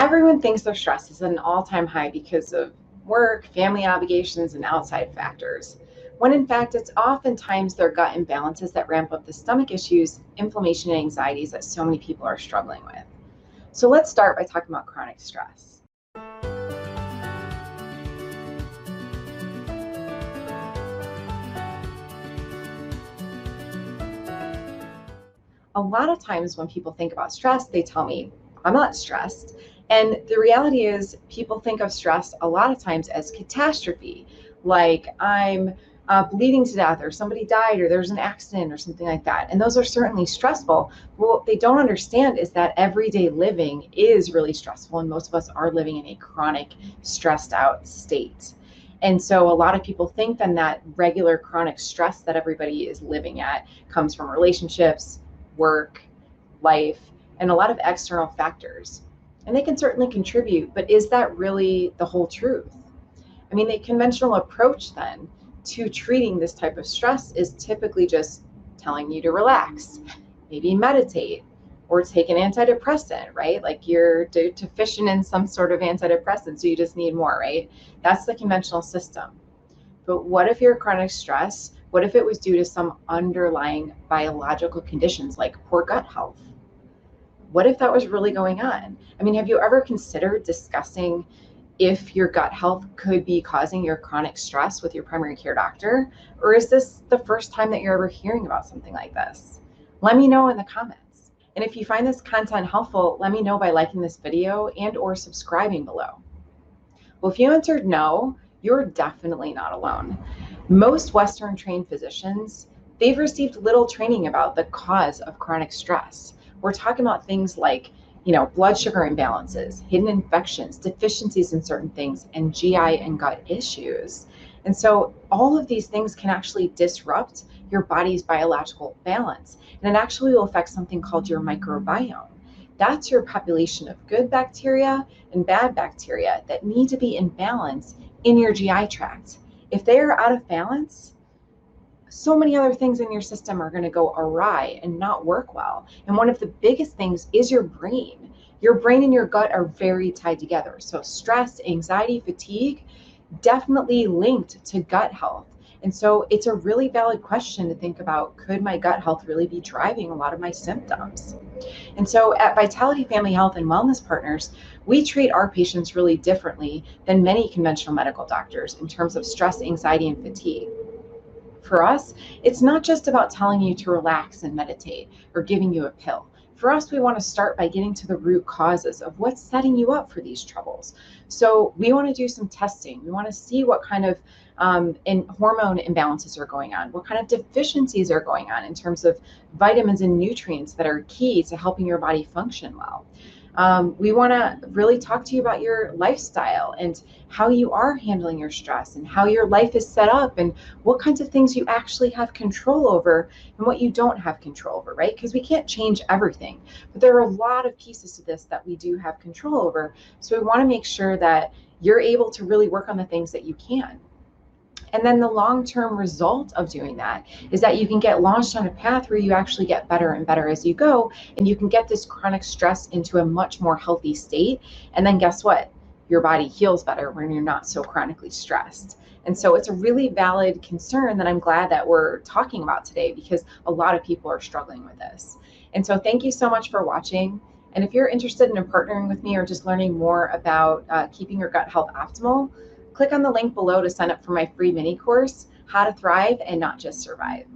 Everyone thinks their stress is at an all-time high because of work, family obligations, and outside factors, when in fact it's oftentimes their gut imbalances that ramp up the stomach issues, inflammation, and anxieties that so many people are struggling with. So let's start by talking about chronic stress. A lot of times when people think about stress, they tell me, I'm not stressed. And the reality is, people think of stress a lot of times as catastrophe, like I'm bleeding to death, or somebody died, or there's an accident, or something like that. And those are certainly stressful. Well, what they don't understand is that everyday living is really stressful, and most of us are living in a chronic, stressed out state. And so a lot of people think then that regular chronic stress that everybody is living at comes from relationships, work, life, and a lot of external factors. And they can certainly contribute, but is that really the whole truth? I mean, the conventional approach then to treating this type of stress is typically just telling you to relax, maybe meditate, or take an antidepressant, right? Like you're deficient in some sort of antidepressant, so you just need more, right? That's the conventional system. But what if your chronic stress, what if it was due to some underlying biological conditions like poor gut health? What if that was really going on? I mean, have you ever considered discussing if your gut health could be causing your chronic stress with your primary care doctor? Or is this the first time that you're ever hearing about something like this? Let me know in the comments. And if you find this content helpful, let me know by liking this video and or subscribing below. Well, if you answered no, you're definitely not alone. Most Western trained physicians, they've received little training about the cause of chronic stress. We're talking about things like, blood sugar imbalances, hidden infections, deficiencies in certain things, and GI and gut issues. And so all of these things can actually disrupt your body's biological balance. And it actually will affect something called your microbiome. That's your population of good bacteria and bad bacteria that need to be in balance in your GI tract. If they are out of balance, so many other things in your system are going to go awry and not work well. And one of the biggest things is your brain. Your brain and your gut are very tied together. So stress, anxiety, fatigue, definitely linked to gut health. And so it's a really valid question to think about, could my gut health really be driving a lot of my symptoms? And so at Vitality Family Health and Wellness Partners, we treat our patients really differently than many conventional medical doctors in terms of stress, anxiety, and fatigue. For us, it's not just about telling you to relax and meditate or giving you a pill. For us, we want to start by getting to the root causes of what's setting you up for these troubles. So we want to do some testing. We want to see what kind of hormone imbalances are going on, what kind of deficiencies are going on in terms of vitamins and nutrients that are key to helping your body function well. We want to really talk to you about your lifestyle and how you are handling your stress and how your life is set up and what kinds of things you actually have control over and what you don't have control over, right? Because we can't change everything, but there are a lot of pieces to this that we do have control over. So we want to make sure that you're able to really work on the things that you can. And then the long-term result of doing that is that you can get launched on a path where you actually get better and better as you go, and you can get this chronic stress into a much more healthy state. And then guess what? Your body heals better when you're not so chronically stressed. And so it's a really valid concern that I'm glad that we're talking about today, because a lot of people are struggling with this. And so thank you so much for watching. And if you're interested in partnering with me or just learning more about keeping your gut health optimal, click on the link below to sign up for my free mini course, How to Thrive and Not Just Survive.